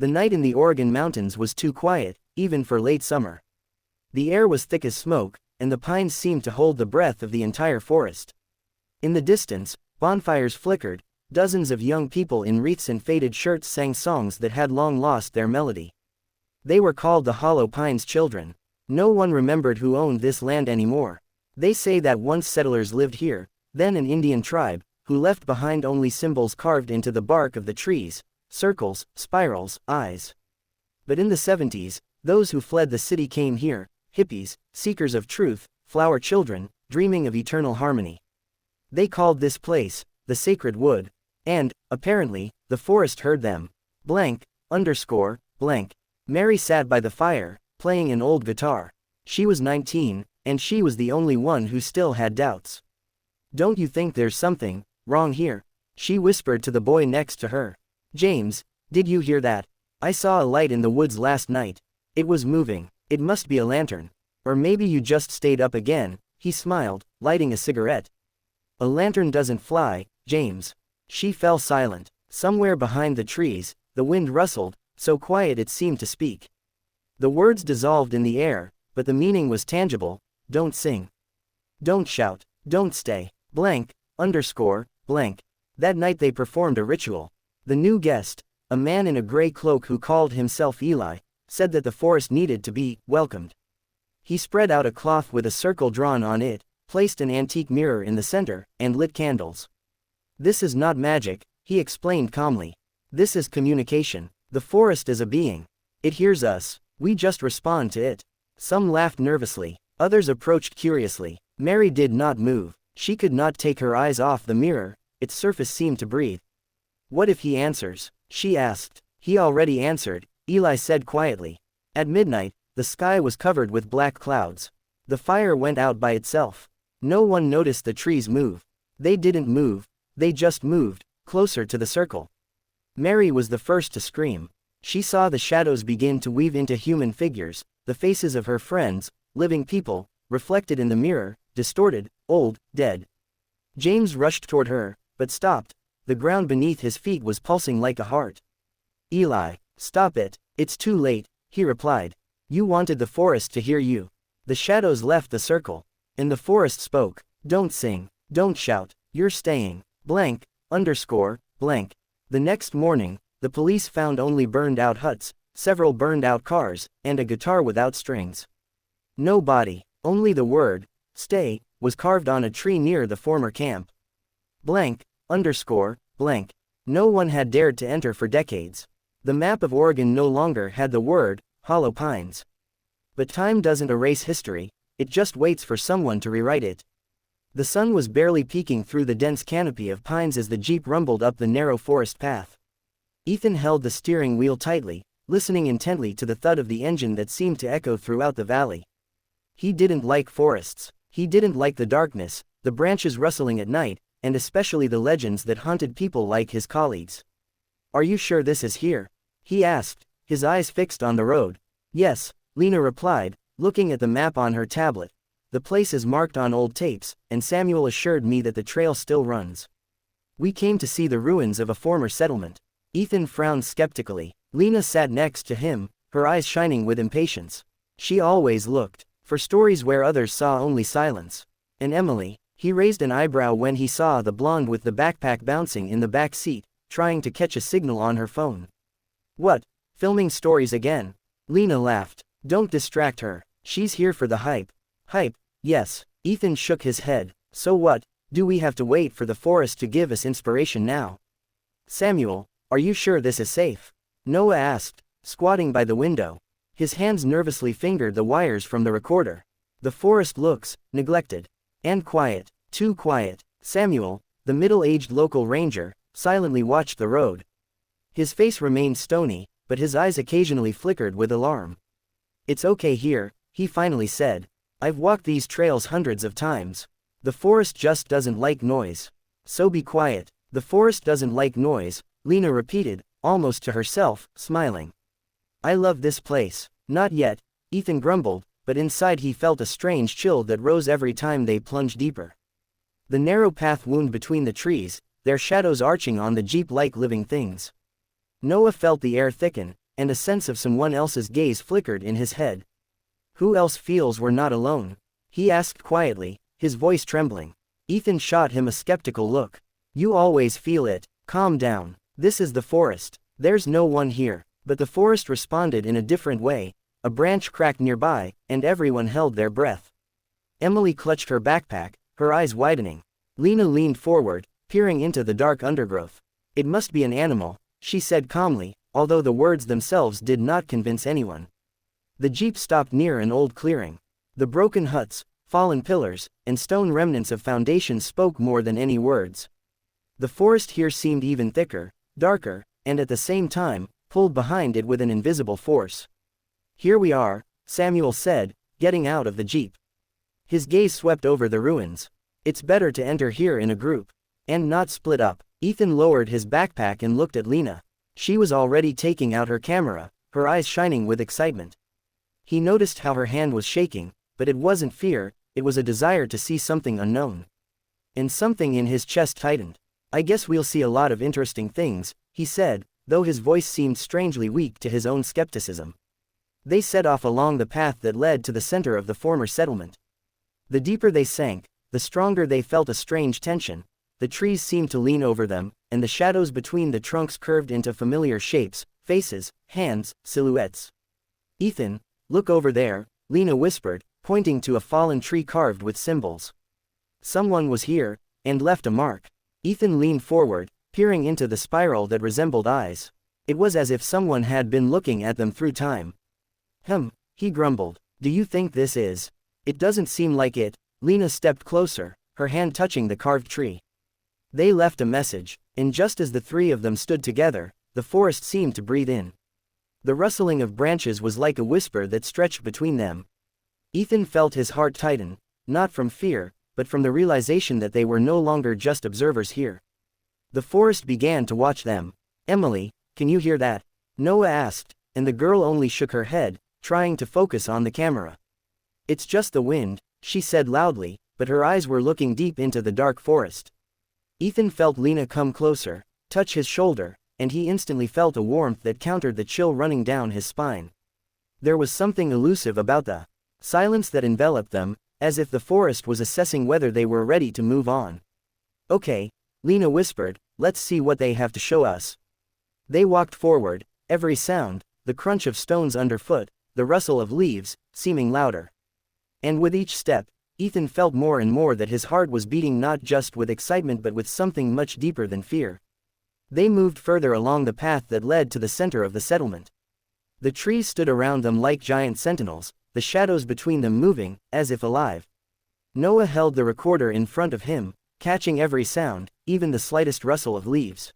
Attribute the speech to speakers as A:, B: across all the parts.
A: The night in the Oregon mountains was too quiet, even for late summer. The air was thick as smoke, and the pines seemed to hold the breath of the entire forest. In the distance, bonfires flickered, dozens of young people in wreaths and faded shirts sang songs that had long lost their melody. They were called the Hollow Pines Children. No one remembered who owned this land anymore. They say that once settlers lived here, then an Indian tribe, who left behind only symbols carved into the bark of the trees, circles, spirals, eyes. But in the 70s, those who fled the city came here, hippies, seekers of truth, flower children, dreaming of eternal harmony. They called this place, the Sacred Wood, and, apparently, the forest heard them. Blank. Mary sat by the fire, playing an old guitar. She was 19, and she was the only one who still had doubts. "Don't you think there's something wrong here?" she whispered to the boy next to her. "James, did you hear that? I saw a light in the woods last night. It was moving. It must be a lantern. Or maybe you just stayed up again," he smiled, lighting a cigarette. "A lantern doesn't fly, James." She fell silent. Somewhere behind the trees, the wind rustled, so quiet it seemed to speak. The words dissolved in the air, but the meaning was tangible. Don't sing. Don't shout. Don't stay. Blank. That night they performed a ritual. The new guest, a man in a gray cloak who called himself Eli, said that the forest needed to be welcomed. He spread out a cloth with a circle drawn on it, placed an antique mirror in the center, and lit candles. "This is not magic," he explained calmly. "This is communication. The forest is a being. It hears us. We just respond to it." Some laughed nervously. Others approached curiously. Mary did not move. She could not take her eyes off the mirror. Its surface seemed to breathe. "What if he answers?" she asked. "He already answered," Eli said quietly. At midnight, the sky was covered with black clouds. The fire went out by itself. No one noticed the trees move. They didn't move. They just moved, closer to the circle. Mary was the first to scream. She saw the shadows begin to weave into human figures, the faces of her friends, living people, reflected in the mirror, distorted, old, dead. James rushed toward her, but stopped. The ground beneath his feet was pulsing like a heart. "Eli, stop it, it's too late," he replied. "You wanted the forest to hear you." The shadows left the circle, and the forest spoke. "Don't sing, don't shout, you're staying. Blank. The next morning, the police found only burned-out huts, several burned-out cars, and a guitar without strings. No body, only the word, "stay," was carved on a tree near the former camp. Blank. No one had dared to enter for decades. The map of Oregon no longer had the word, Hollow Pines. But time doesn't erase history, it just waits for someone to rewrite it. The sun was barely peeking through the dense canopy of pines as the jeep rumbled up the narrow forest path. Ethan held the steering wheel tightly, listening intently to the thud of the engine that seemed to echo throughout the valley. He didn't like forests. He didn't like the darkness, the branches rustling at night, and especially the legends that haunted people like his colleagues. "Are you sure this is here?" he asked, his eyes fixed on the road. "Yes," Lena replied, looking at the map on her tablet. "The place is marked on old tapes, and Samuel assured me that the trail still runs. We came to see the ruins of a former settlement." Ethan frowned skeptically. Lena sat next to him, her eyes shining with impatience. She always looked for stories where others saw only silence. "And Emily?" He raised an eyebrow when he saw the blonde with the backpack bouncing in the back seat, trying to catch a signal on her phone. "What? Filming stories again?" Lena laughed. "Don't distract her. She's here for the hype." "Hype? Yes." Ethan shook his head. "So what? Do we have to wait for the forest to give us inspiration now?" "Samuel, are you sure this is safe?" Noah asked, squatting by the window. His hands nervously fingered the wires from the recorder. "The forest looks neglected. And quiet. Too quiet." Samuel, the middle-aged local ranger, silently watched the road. His face remained stony, but his eyes occasionally flickered with alarm. "It's okay here," he finally said. "I've walked these trails hundreds of times. The forest just doesn't like noise. So be quiet." "The forest doesn't like noise," Lena repeated, almost to herself, smiling. "I love this place." "Not yet," Ethan grumbled, but inside he felt a strange chill that rose every time they plunged deeper. The narrow path wound between the trees, their shadows arching on the jeep like living things. Noah felt the air thicken, and a sense of someone else's gaze flickered in his head. Who else feels we're not alone? He asked quietly, his voice trembling. Ethan shot him a skeptical look. You always feel it. Calm down. This is the forest. There's no one here. But the forest responded in a different way. A branch cracked nearby, and everyone held their breath. Emily clutched her backpack, her eyes widening. Lena leaned forward, peering into the dark undergrowth. It must be an animal, she said calmly, although the words themselves did not convince anyone. The jeep stopped near an old clearing. The broken huts, fallen pillars, and stone remnants of foundations spoke more than any words. The forest here seemed even thicker, darker, and at the same time, pulled behind it with an invisible force. Here we are, Samuel said, getting out of the jeep. His gaze swept over the ruins. It's better to enter here in a group. And not split up. Ethan lowered his backpack and looked at Lena. She was already taking out her camera, her eyes shining with excitement. He noticed how her hand was shaking, but it wasn't fear, it was a desire to see something unknown. And something in his chest tightened. I guess we'll see a lot of interesting things, he said, though his voice seemed strangely weak to his own skepticism. They set off along the path that led to the center of the former settlement. The deeper they sank, the stronger they felt a strange tension. The trees seemed to lean over them, and the shadows between the trunks curved into familiar shapes, faces, hands, silhouettes. Ethan, look over there, Lena whispered, pointing to a fallen tree carved with symbols. Someone was here, and left a mark. Ethan leaned forward, peering into the spiral that resembled eyes. It was as if someone had been looking at them through time. He grumbled. Do you think this is? It doesn't seem like it. Lena stepped closer, her hand touching the carved tree. They left a message, and just as the three of them stood together, the forest seemed to breathe in. The rustling of branches was like a whisper that stretched between them. Ethan felt his heart tighten, not from fear, but from the realization that they were no longer just observers here. The forest began to watch them. Emily, can you hear that? Noah asked, and the girl only shook her head, trying to focus on the camera. It's just the wind, she said loudly, but her eyes were looking deep into the dark forest. Ethan felt Lena come closer, touch his shoulder, and he instantly felt a warmth that countered the chill running down his spine. There was something elusive about the silence that enveloped them, as if the forest was assessing whether they were ready to move on. Okay, Lena whispered, let's see what they have to show us. They walked forward, every sound, the crunch of stones underfoot, the rustle of leaves, seeming louder. And with each step, Ethan felt more and more that his heart was beating not just with excitement but with something much deeper than fear. They moved further along the path that led to the center of the settlement. The trees stood around them like giant sentinels, the shadows between them moving, as if alive. Noah held the recorder in front of him, catching every sound, even the slightest rustle of leaves.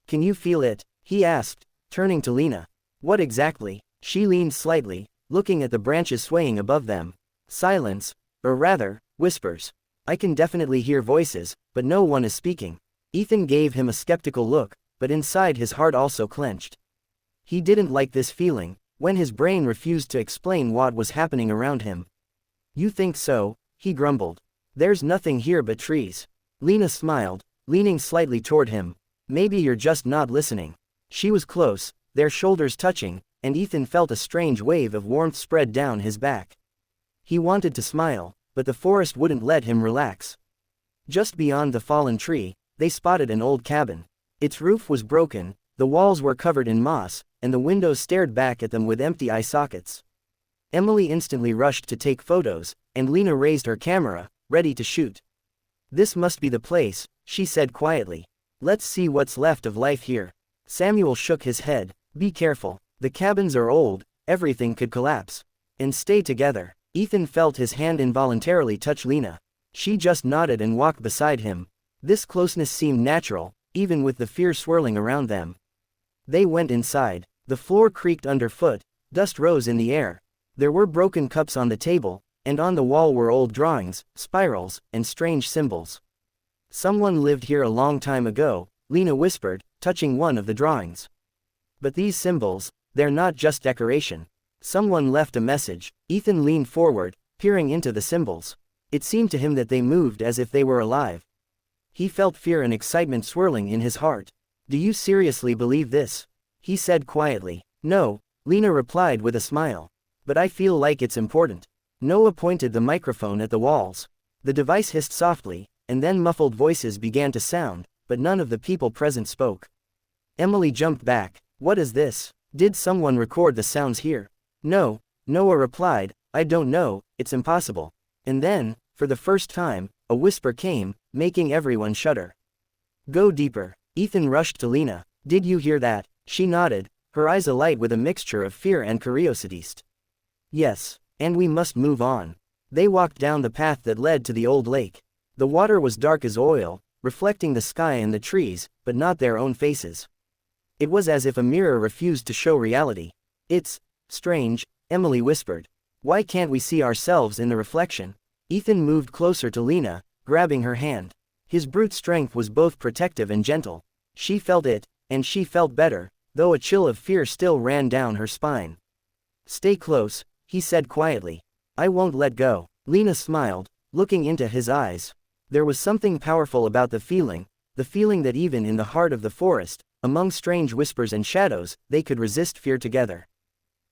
A: Can you feel it? He asked, turning to Lena. What exactly? She leaned slightly, looking at the branches swaying above them. Silence, or rather, whispers. I can definitely hear voices, but no one is speaking. Ethan gave him a skeptical look, but inside his heart also clenched. He didn't like this feeling, when his brain refused to explain what was happening around him. You think so? He grumbled. There's nothing here but trees. Lena smiled, leaning slightly toward him. Maybe you're just not listening. She was close, their shoulders touching, and Ethan felt a strange wave of warmth spread down his back. He wanted to smile, but the forest wouldn't let him relax. Just beyond the fallen tree, they spotted an old cabin. Its roof was broken, the walls were covered in moss, and the windows stared back at them with empty eye sockets. Emily instantly rushed to take photos, and Lena raised her camera, ready to shoot. This must be the place, she said quietly. Let's see what's left of life here. Samuel shook his head. Be careful. The cabins are old, everything could collapse. And stay together. Ethan felt his hand involuntarily touch Lena. She just nodded and walked beside him. This closeness seemed natural, even with the fear swirling around them. They went inside. The floor creaked underfoot, dust rose in the air. There were broken cups on the table, and on the wall were old drawings, spirals, and strange symbols. Someone lived here a long time ago, Lena whispered, touching one of the drawings. But these symbols, they're not just decoration. Someone left a message. Ethan leaned forward, peering into the symbols. It seemed to him that they moved as if they were alive. He felt fear and excitement swirling in his heart. Do you seriously believe this? He said quietly. No, Lena replied with a smile. But I feel like it's important. Noah pointed the microphone at the walls. The device hissed softly, and then muffled voices began to sound, but none of the people present spoke. Emily jumped back. What is this? Did someone record the sounds here? No, Noah replied, I don't know, it's impossible. And then, for the first time, a whisper came, making everyone shudder. Go deeper. Ethan rushed to Lena. Did you hear that? She nodded, her eyes alight with a mixture of fear and curiosity. Yes, and we must move on. They walked down the path that led to the old lake. The water was dark as oil, reflecting the sky and the trees, but not their own faces. It was as if a mirror refused to show reality. It's strange, Emily whispered. Why can't we see ourselves in the reflection? Ethan moved closer to Lena, grabbing her hand. His brute strength was both protective and gentle. She felt it, and she felt better, though a chill of fear still ran down her spine. Stay close, he said quietly. I won't let go. Lena smiled, looking into his eyes. There was something powerful about the feeling that even in the heart of the forest, among strange whispers and shadows, they could resist fear together.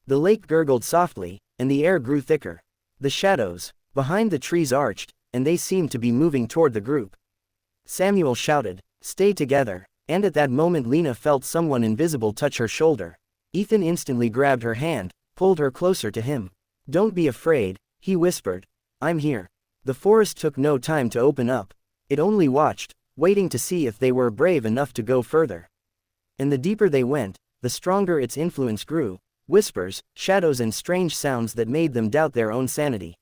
A: The lake gurgled softly, and the air grew thicker. The shadows behind the trees arched, and they seemed to be moving toward the group. Samuel shouted, Stay together, and at that moment Lena felt someone invisible touch her shoulder. Ethan instantly grabbed her hand, pulled her closer to him. Don't be afraid, he whispered. I'm here. The forest took no time to open up. It only watched, waiting to see if they were brave enough to go further. And the deeper they went, the stronger its influence grew. Whispers, shadows and strange sounds that made them doubt their own sanity.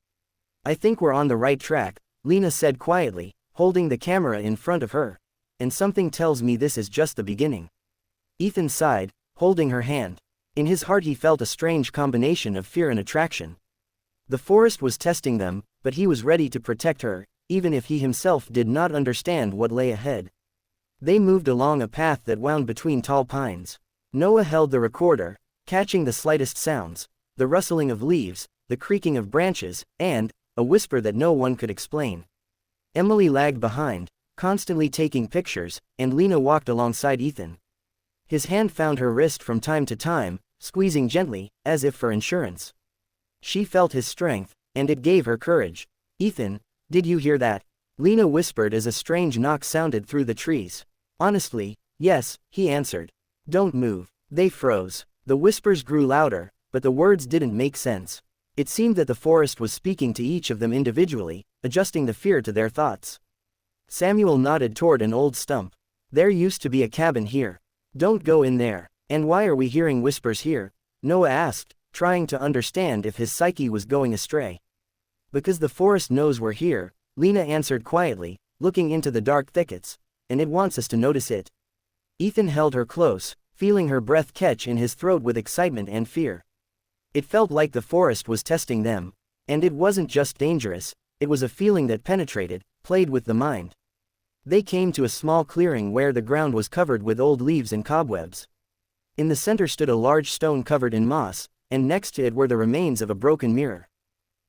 A: I think we're on the right track, Lena said quietly, holding the camera in front of her. And something tells me this is just the beginning. Ethan sighed, holding her hand. In his heart he felt a strange combination of fear and attraction. The forest was testing them, but he was ready to protect her, even if he himself did not understand what lay ahead. They moved along a path that wound between tall pines. Noah held the recorder, catching the slightest sounds, the rustling of leaves, the creaking of branches, and a whisper that no one could explain. Emily lagged behind, constantly taking pictures, and Lena walked alongside Ethan. His hand found her wrist from time to time, squeezing gently, as if for insurance. She felt his strength, and it gave her courage. Ethan, did you hear that? Lena whispered as a strange knock sounded through the trees. Honestly, yes, he answered. Don't move. They froze. The whispers grew louder, but the words didn't make sense. It seemed that the forest was speaking to each of them individually, adjusting the fear to their thoughts. Samuel nodded toward an old stump. There used to be a cabin here. Don't go in there. And why are we hearing whispers here? Noah asked, trying to understand if his psyche was going astray. Because the forest knows we're here, Lena answered quietly, looking into the dark thickets, and it wants us to notice it. Ethan held her close, feeling her breath catch in his throat with excitement and fear. It felt like the forest was testing them, and it wasn't just dangerous, it was a feeling that penetrated, played with the mind. They came to a small clearing where the ground was covered with old leaves and cobwebs. In the center stood a large stone covered in moss, and next to it were the remains of a broken mirror.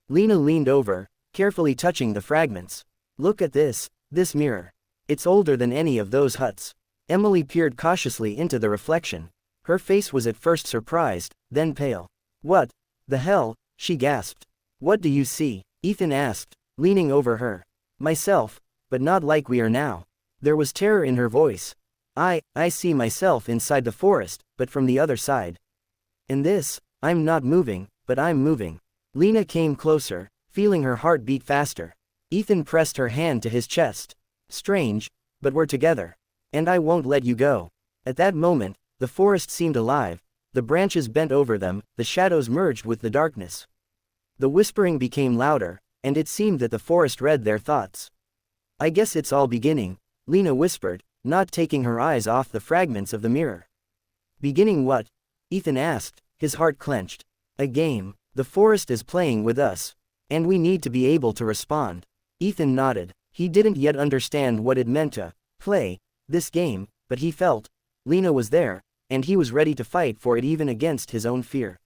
A: Lena leaned over, carefully touching the fragments. Look at this mirror. It's older than any of those huts. Emily peered cautiously into the reflection. Her face was at first surprised, then pale. What the hell? She gasped. What do you see? Ethan asked, leaning over her. Myself, but not like we are now. There was terror in her voice. I see myself inside the forest, but from the other side. In this, I'm not moving, but I'm moving. Lena came closer, feeling her heart beat faster. Ethan pressed her hand to his chest. Strange, but we're together. And I won't let you go. At that moment, the forest seemed alive. The branches bent over them, the shadows merged with the darkness. The whispering became louder, and it seemed that the forest read their thoughts. I guess it's all beginning, Lena whispered, not taking her eyes off the fragments of the mirror. Beginning what? Ethan asked, his heart clenched. A game. The forest is playing with us. And we need to be able to respond. Ethan nodded. He didn't yet understand what it meant to play this game, but he felt Lena was there, and he was ready to fight for it even against his own fear.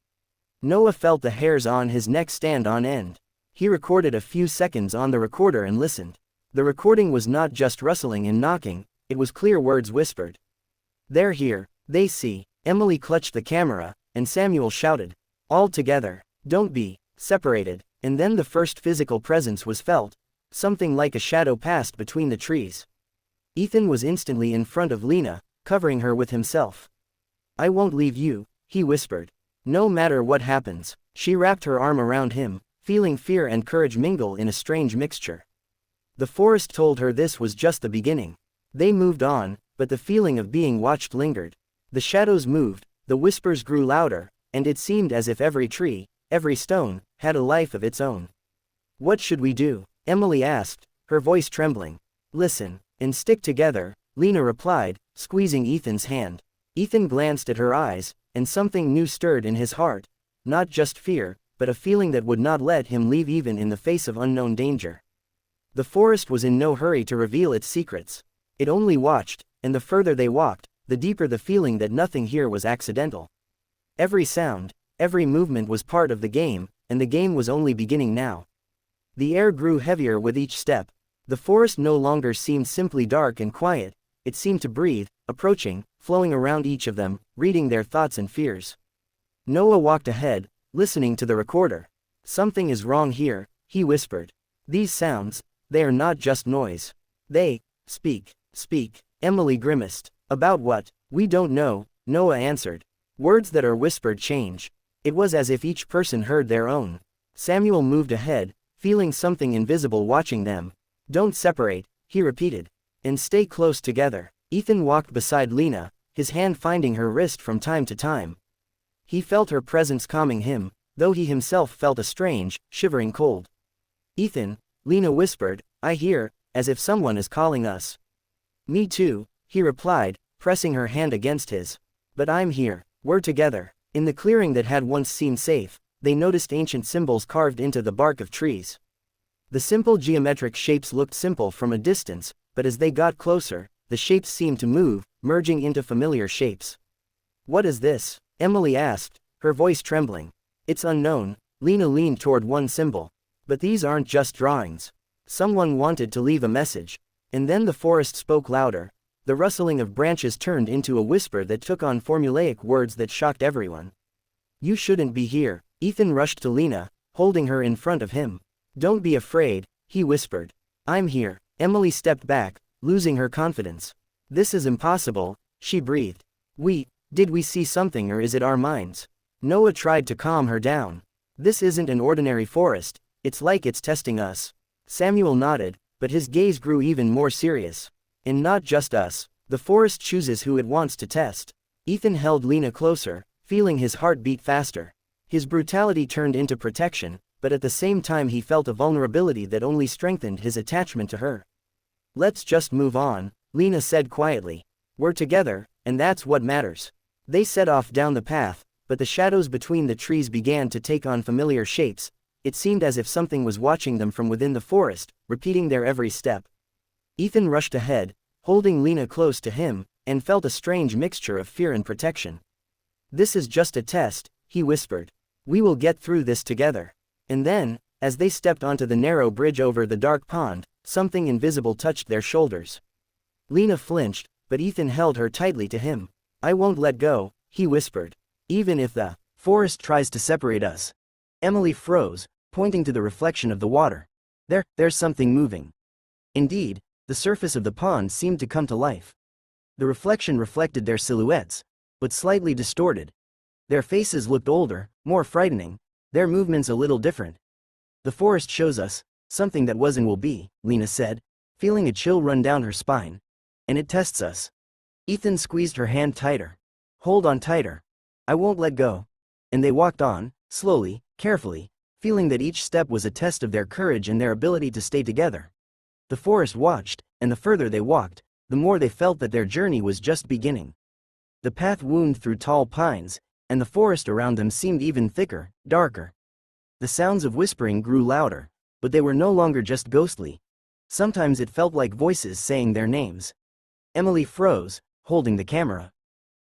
A: Noah felt the hairs on his neck stand on end. He recorded a few seconds on the recorder and listened. The recording was not just rustling and knocking, it was clear words whispered. They're here, they see. Emily clutched the camera, and Samuel shouted, "All together, don't be separated," and then the first physical presence was felt, something like a shadow passed between the trees. Ethan was instantly in front of Lena, covering her with himself. "I won't leave you," he whispered. "No matter what happens." She wrapped her arm around him, feeling fear and courage mingle in a strange mixture. The forest told her this was just the beginning. They moved on, but the feeling of being watched lingered. The shadows moved, the whispers grew louder, and it seemed as if every tree, every stone, had a life of its own. "What should we do?" Emily asked, her voice trembling. "Listen, and stick together," Lena replied, squeezing Ethan's hand. Ethan glanced at her eyes, and something new stirred in his heart, not just fear, but a feeling that would not let him leave even in the face of unknown danger. The forest was in no hurry to reveal its secrets. It only watched, and the further they walked, the deeper the feeling that nothing here was accidental. Every sound, every movement was part of the game, and the game was only beginning now. The air grew heavier with each step. The forest no longer seemed simply dark and quiet, it seemed to breathe, approaching, flowing around each of them, reading their thoughts and fears. Noah walked ahead, listening to the recorder. "Something is wrong here," he whispered. "These sounds, they are not just noise. They speak. Emily grimaced. "About what?" "We don't know," Noah answered. "Words that are whispered change." It was as if each person heard their own. Samuel moved ahead, feeling something invisible watching them. "Don't separate," he repeated. "And stay close together." Ethan walked beside Lena, his hand finding her wrist from time to time. He felt her presence calming him, though he himself felt a strange, shivering cold. "Ethan," Lena whispered, "I hear, as if someone is calling us." "Me too," he replied, pressing her hand against his. "But I'm here, we're together." In the clearing that had once seemed safe, they noticed ancient symbols carved into the bark of trees. The simple geometric shapes looked simple from a distance, but as they got closer, the shapes seemed to move, merging into familiar shapes. "What is this?" Emily asked, her voice trembling. "It's unknown," Lena leaned toward one symbol. "But these aren't just drawings. Someone wanted to leave a message." And then the forest spoke louder. The rustling of branches turned into a whisper that took on formulaic words that shocked everyone. "You shouldn't be here." Ethan rushed to Lena, holding her in front of him. "Don't be afraid," he whispered. "I'm here." Emily stepped back, losing her confidence. "This is impossible," she breathed. Did we see something, or is it our minds?" Noah tried to calm her down. "This isn't an ordinary forest, it's like it's testing us." Samuel nodded, but his gaze grew even more serious. "And not just us. The forest chooses who it wants to test." Ethan held Lena closer, feeling his heart beat faster. His brutality turned into protection, but at the same time he felt a vulnerability that only strengthened his attachment to her. "Let's just move on," Lena said quietly. "We're together, and that's what matters." They set off down the path, but the shadows between the trees began to take on familiar shapes. It seemed as if something was watching them from within the forest, repeating their every step. Ethan rushed ahead, holding Lena close to him, and felt a strange mixture of fear and protection. "This is just a test," he whispered. "We will get through this together." And then, as they stepped onto the narrow bridge over the dark pond, something invisible touched their shoulders. Lena flinched, but Ethan held her tightly to him. "I won't let go," he whispered. "Even if the forest tries to separate us." Emily froze, pointing to the reflection of the water. There's something moving." Indeed, the surface of the pond seemed to come to life. The reflection reflected their silhouettes, but slightly distorted. Their faces looked older, more frightening, their movements a little different. "The forest shows us something that was and will be," Lena said, feeling a chill run down her spine. "And it tests us." Ethan squeezed her hand tighter. "Hold on tighter. I won't let go." And they walked on, slowly, carefully, feeling that each step was a test of their courage and their ability to stay together. The forest watched, and the further they walked, the more they felt that their journey was just beginning. The path wound through tall pines, and the forest around them seemed even thicker, darker. The sounds of whispering grew louder, but they were no longer just ghostly. Sometimes it felt like voices saying their names. Emily froze, holding the camera.